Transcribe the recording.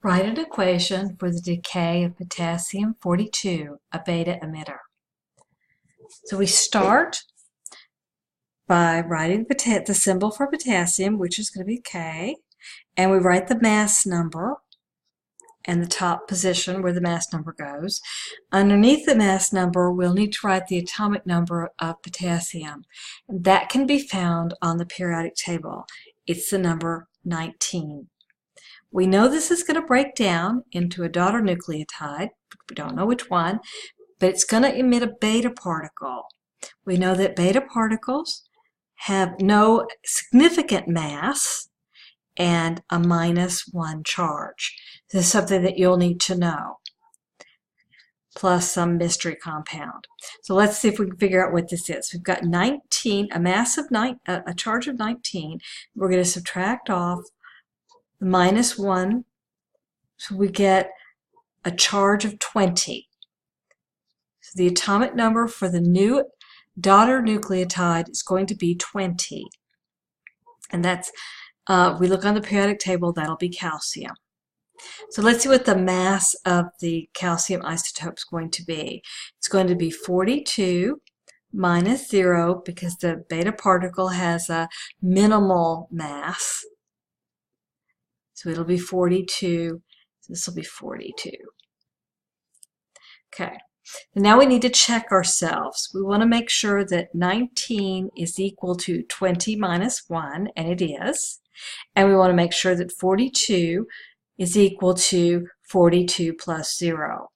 Write an equation for the decay of potassium 42, a beta emitter. So we start by writing the symbol for potassium, which is going to be K, and we write the mass number and the top position where the mass number goes. Underneath the mass number, we'll need to write the atomic number of potassium. That can be found on the periodic table. It's the number 19. We know this is going to break down into a daughter nucleotide. We don't know which one, but it's going to emit a beta particle. We know that beta particles have no significant mass and a -1 charge. This is something that you'll need to know, plus some mystery compound. So let's see if we can figure out what this is. We've got 19, a charge of 19. We're going to subtract off the -1, so we get a charge of 20. So the atomic number for the new daughter nucleotide is going to be 20. And that's, we look on the periodic table, that'll be calcium. So let's see what the mass of the calcium isotope is going to be. It's going to be 42 minus 0, because the beta particle has a minimal mass. So it'll be 42. This will be 42. Okay. And now we need to check ourselves. We want to make sure that 19 is equal to 20 minus 1, and it is. And we want to make sure that 42 is equal to 42 plus 0.